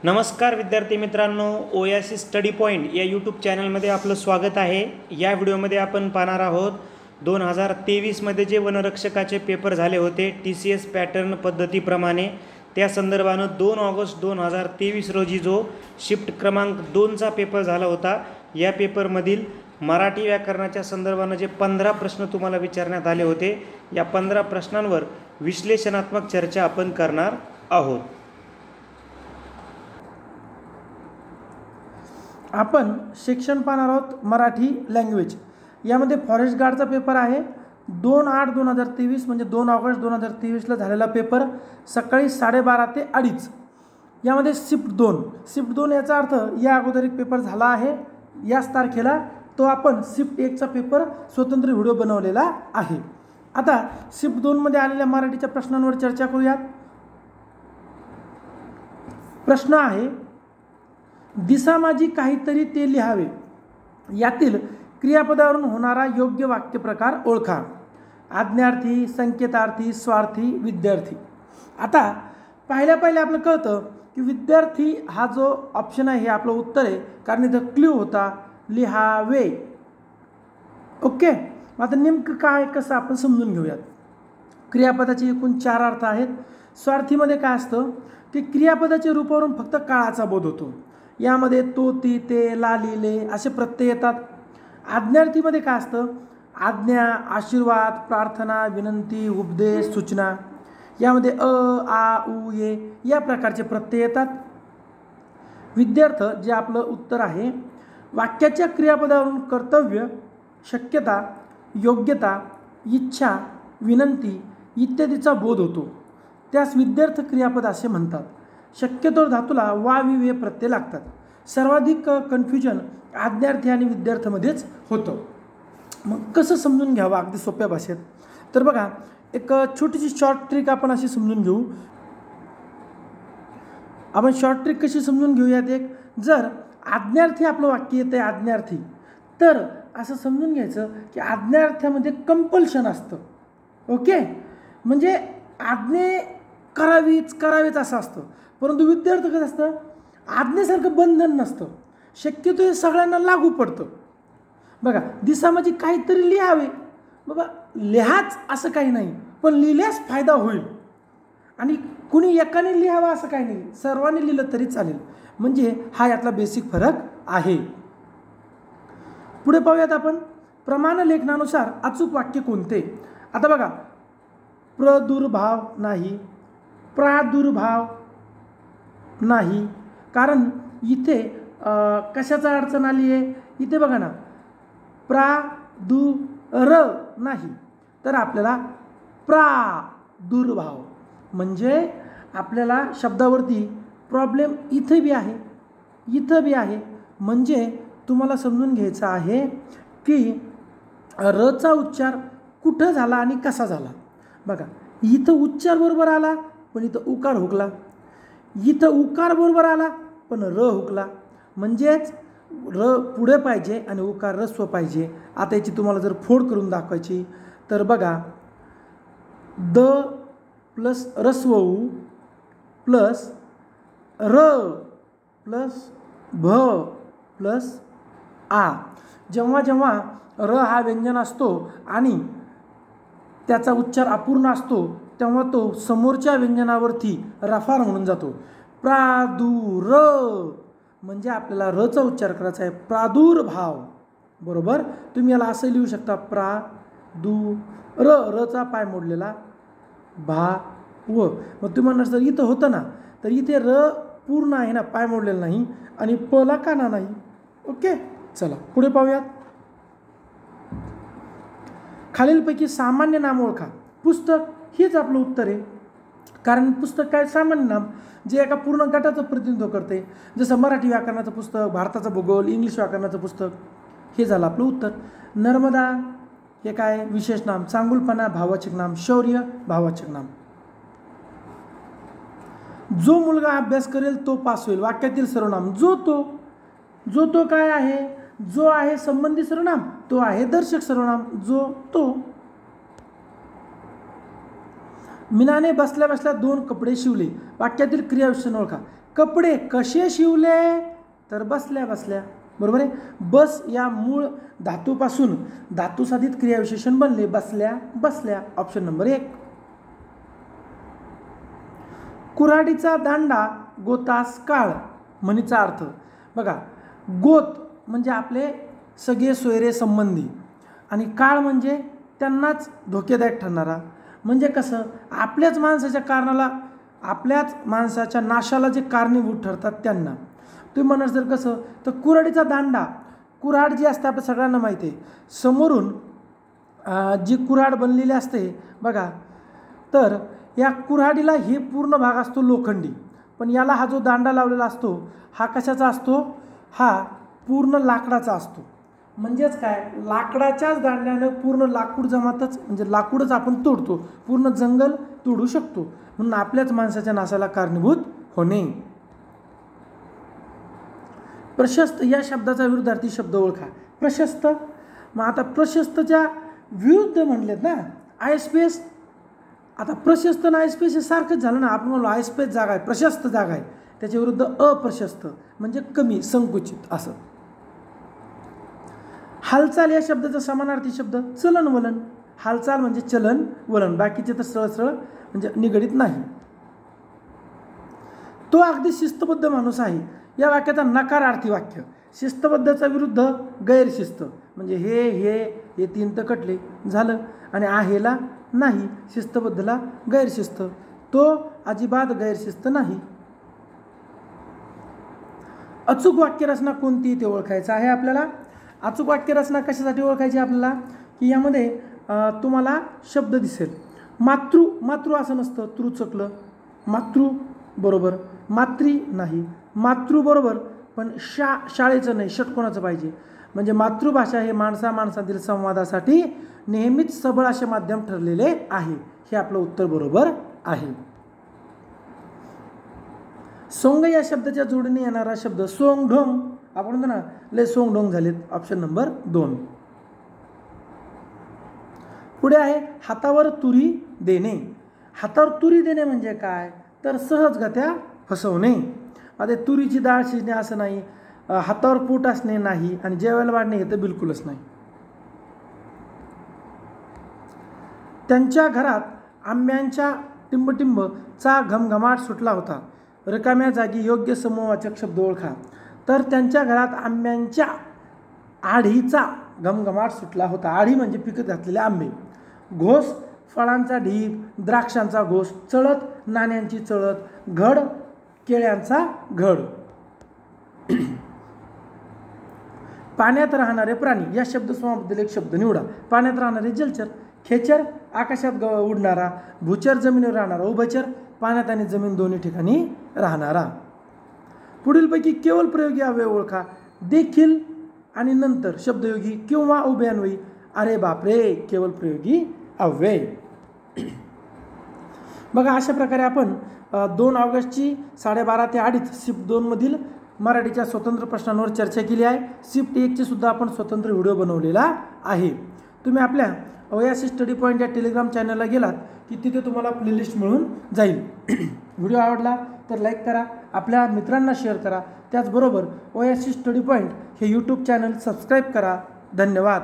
नमस्कार विद्यार्थी मित्रांनो, ओएसिस स्टडी पॉईंट या यूट्यूब चॅनलमध्ये आपलं स्वागत आहे। या व्हिडिओमध्ये आपण पाहणार आहोत 2023मध्ये जे वनरक्षकाचे पेपर झाले होते TCS पॅटर्न पद्धतीप्रमाणे, त्या संदर्भानं 2 ऑगस्ट 2023 रोजी जो शिफ्ट क्रमांक 2चा पेपर झाला होता, या पेपरमधील मराठी व्याकरणाच्या संदर्भानं जे 15 प्रश्न तुम्हाला विचारण्यात आले होते, या 15 प्रश्नांवर विश्लेषणात्मक चर्चा आपण करणार आहोत। आपण सेक्शन पाहणार आहोत मराठी लँग्वेज। यामध्ये फॉरेस्ट गार्डचा पेपर आहे 2/8/2023 म्हणजे 2 ऑगस्ट 2023ला झालेला पेपर, सकाळी 12:30 ते 2:30। यामध्ये शिफ्ट 2 याचा अर्थ या अगोदर एक पेपर झाला आहे याच तारखेला, तो आपण शिफ्ट 1चा पेपर स्वतंत्र व्हिडिओ बनवलेला आहे। आता शिफ्ट 2 मध्ये आलेल्या मराठीच्या प्रश्नांवर चर्चा करूयात। प्रश्न आहे, दिसा माझी काहीतरी ते लिहावे, यातील क्रियापदावरून होणारा योग्य वाक्यप्रकार ओळखा। आज्ञार्थी, संकेतार्थी, स्वार्थी, विद्यार्थी। आता पहिल्या आपलं कळतं की विद्यार्थी हा जो ऑप्शन आहे हे आपलं उत्तर आहे, कारण इथं क्ल्यू होता लिहावे। ओके, आता नेमकं काय कसं आपण समजून घेऊयात। क्रियापदाचे एकूण 4 अर्थ आहेत। स्वार्थीमध्ये काय असतं की क्रियापदाच्या रूपावरून फक्त काळाचा बोध होतो, यामध्ये तो, ती, ते, ला, लिले असे प्रत्यय येतात। आज्ञार्थीमध्ये काय असतं, आज्ञा, आशीर्वाद, प्रार्थना, विनंती, उपदेश, सूचना, यामध्ये अ, आ, उ, ये या प्रकारचे प्रत्यय येतात। विद्यार्थ जे आपलं उत्तर आहे, वाक्याच्या क्रियापदावरून कर्तव्य, शक्यता, योग्यता, इच्छा, विनंती इत्यादीचा बोध होतो, त्यास विद्यार्थ क्रियापद असे म्हणतात। शक्यतोवर धातूला वा, वि, वे प्रत्यय लागतात। सर्वाधिक कन्फ्युजन आज्ञार्थी आणि विद्यार्थ्यामध्येच होतं। मग कसं समजून घ्यावं अगदी सोप्या भाषेत, तर बघा एक छोटीशी शॉर्ट ट्रिक आपण अशी समजून घेऊ। आपण शॉर्ट ट्रिक कशी समजून घेऊयात, एक जर आज्ञार्थी आपलं वाक्य येतं आहे आज्ञार्थी, तर असं समजून घ्यायचं की आज्ञार्थ्यामध्ये कंपल्शन असतं। ओके, म्हणजे आज्ञे करावीच असं असतं, परंतु विद्यार्थी कसं असतं, आज्ञेसारखं बंधन नसतं, शक्यतो हे सगळ्यांना लागू पडतं। बघा, दिसा माझी काहीतरी लिहावे, बाबा लिहाच असं काही नाही, पण लिहिल्यास फायदा होईल, आणि कुणी एकाने लिहावा असं काही नाही, सर्वांनी लिहिलं तरी चालेल, म्हणजे हा यातला बेसिक फरक आहे। पुढे पाहूयात आपण, प्रमाण लेखनानुसार अचूक वाक्य कोणते। आता बघा, प्रदुर्भाव नाही, प्रादुर्भाव नाही, कारण इथे कशाचा अडचण आली आहे, इथे बघा ना, प्रादुर नाही, तर आपल्याला प्रादुर्भाव म्हणजे आपल्याला शब्दावरती प्रॉब्लेम इथं बी आहे, इथं बी आहे, म्हणजे तुम्हाला समजून घ्यायचं आहे की रचा उच्चार कुठं झाला आणि कसा झाला। बघा, इथं उच्चार बरोबर आला पण इथं उकार हुकला, इथं उकार बरोबर आला पण र हुकला, म्हणजेच र पुढे पाहिजे आणि उकार रस्व पाहिजे। आता याची तुम्हाला जर फोड करून दाखवायची तर बघा, द प्लस रस्व उ प्लस र प्लस भ प्लस आ, जेव्हा र हा व्यंजन असतो आणि त्याचा उच्चार अपूर्ण असतो, तेव्हा तो समोरच्या व्यंजनावरती रफार म्हणून जातो। प्रादुर म्हणजे आपल्याला रचा उच्चार करायचा आहे, प्रादुर्भाव बरोबर। तुम्ही याला असं लिहू शकता, रचा पाय मोडलेला भा व, मग तुम्ही म्हणणार सर इथं होतं ना, तर इथे र पूर्ण आहे ना, पाय मोडलेला नाही, आणि पला काना नाही। ओके, चला पुढे पाहूयात। खालीलपैकी सामान्य नाम ओळखा। पुस्तक हेच आपलं उत्तर आहे, कारण पुस्तक काय सामान्य नाम जे एका पूर्ण गटाचं प्रतिनिधित्व करते, जसं मराठी व्याकरणाचं पुस्तक, भारताचा भूगोल, इंग्लिश व्याकरणाचं पुस्तक, हे झालं आपलं उत्तर। नर्मदा हे काय विशेष नाम, चांगुलपणा भाववाचक नाम, शौर्य भाववाचक नाम। जो मुलगा अभ्यास करेल तो पास होईल, वाक्यातील सर्वनाम जो तो काय आहे, जो आहे संबंधी सर्वनाम, तो आहे दर्शक सर्वनाम, जो तो। मीनाने बसल्या बसल्या 2 कपडे शिवले, वाक्यातील क्रियाविशेषण ओळखा। कपडे कसे शिवले, तर बसल्या बसल्या. बरोबर आहे. बस या मूळ धातूपासून धातुसाधित क्रियाविशेषण बनले, बसल्या बसल्या. Option number 1. कुऱ्हाडीचा दांडा गोतास काळ म्हणीचा अर्थ. बघा, गोत म्हणजे आपले सगळे सोयरे संबंधी आणि काळ म्हणजे त्यांनाच धोकेदायक ठरणारा. म्हणजे कसं, आपल्याच माणसाच्या नाशाला जे कारणीभूत ठरतात त्यांना. तुम्ही म्हणाल जर कसं, तर कुऱ्हाडीचा दांडा, कुऱ्हाड जी असते आपल्या सगळ्यांना माहिती आहे, समोरून जी कुऱ्हाड बनलेली असते बघा, तर या कुऱ्हाडीला हे पूर्ण भाग असतो लोखंडी, पण याला हा जो दांडा लावलेला असतो हा कशाचा असतो, हा पूर्ण लाकडाचा असतो. म्हणजेच काय, लाकडाच्याच दांड्यानं पूर्ण लाकूड जमातच, म्हणजे लाकूडच आपण तोडतो, पूर्ण जंगल तोडू शकतो. म्हणून आपल्याच माणसाच्या नाशाला कारणीभूत होणे. प्रशस्त या शब्दाचा विरुद्धार्थी शब्द ओळखा. प्रशस्त, मग आता प्रशस्तच्या विरुद्ध म्हणलेत ना आयस्पेस. आता प्रशस्त आणि आयस्पेस हे सारखंच झालं ना. आपण म्हणलो आयस्पेस जागा आहे, प्रशस्त जागा आहे, त्याच्या विरुद्ध अप्रशस्त म्हणजे कमी, संकुचित असं. हालचाल या शब्दाचा समानार्थी शब्द चलनवलन. हालचाल म्हणजे चलन, वलन, बाकीचे तर सरळ सरळ म्हणजे निगडित नाही. तो अगदी शिस्तबद्ध माणूस आहे या वाक्याचा नकारार्थी वाक्य. शिस्तबद्धचा विरुद्ध गैरशिस्त, म्हणजे हे 3 तर कटले झालं, आणि आहेला नाही, शिस्तबद्धला गैरशिस्त. तो अजिबात गैरशिस्त नाही. अचूक वाक्यरचना कोणती ते ओळखायचं आहे आपल्याला. अचूक वाक्यरचना कशासाठी ओळखायची आपल्याला, की यामध्ये तुम्हाला शब्द दिसेल. मातृ असं नसतं, तृ चुकलं, मातृ बरोबर, मात्री नाही, मातृ बरोबर पण शाळेचं नाही, षटकोणाचं पाहिजे. म्हणजे मातृभाषा हे माणसातील संवादासाठी नेहमीच सबळ असे माध्यम ठरलेले आहे. हे आपलं उत्तर बरोबर आहे. सोंग या शब्दाच्या जोडीने येणारा शब्द सोंग ढोंग. आपण म्हणतो ना लय सोंग ढोंग झालेत. Option number 2. पुढे आहे हातावर तुरी देणे. हातावर तुरी देणे म्हणजे काय, तर सहजगत्या फसवणे. आता तुरीची डाळ शिजणे असं नाही, हातावर पोट असणे नाही, आणि जेवायला वाढणे हे तर बिलकुलच नाही. त्यांच्या घरात आंब्यांच्या टिंबटिंबचा घमघमाट सुटला होता. रिकाम्या जागी योग्य समूहवाचक शब्द ओळखा. तर त्यांच्या घरात आंब्यांच्या आढीचा घमघमाट सुटला होता. आढी म्हणजे पिकत घातलेले आंबे. घोस फळांचा ढीग, द्राक्षांचा घोस, चळत नाण्यांची चळत, घड केळ्यांचा घड. पाण्यात राहणारे प्राणी या शब्दसमूहाबद्दल एक शब्द निवडा. पाण्यात राहणारे जलचर. खेचर आकाशात उडणारा, भूचर जमिनीवर राहणारा, उभयचर पाण्यात आणि जमीन दोन्ही ठिकाणी राहणारा. पुढीलपैकी केवळ प्रयोगी अव्यय ओळखा. देखील आणि नंतर शब्दयोगी किंवा उभयान्वयी. अरे बापरे, केवळ प्रयोगी अव्यय. बघा, अशा प्रकारे आपण 2 ऑगस्टची 12:30 ते 2:30 शिफ्ट 2 मधील मराठीच्या स्वतंत्र प्रश्नांवर चर्चा केली आहे. शिफ्ट 1चे सुद्धा आपण स्वतंत्र व्हिडिओ बनवलेला आहे. तुम्ही आपल्या ओएससी स्टडी पॉईंट या टेलिग्राम चॅनलला गेलात की तिथे तुम्हाला प्लेलिस्ट मिळून जाईल. व्हिडिओ आवडला तर लाईक करा, आपल्या मित्रांना शेअर करा. त्याचबरोबर ओएससी स्टडी पॉईंट हे यूट्यूब चॅनल सबस्क्राईब करा. धन्यवाद.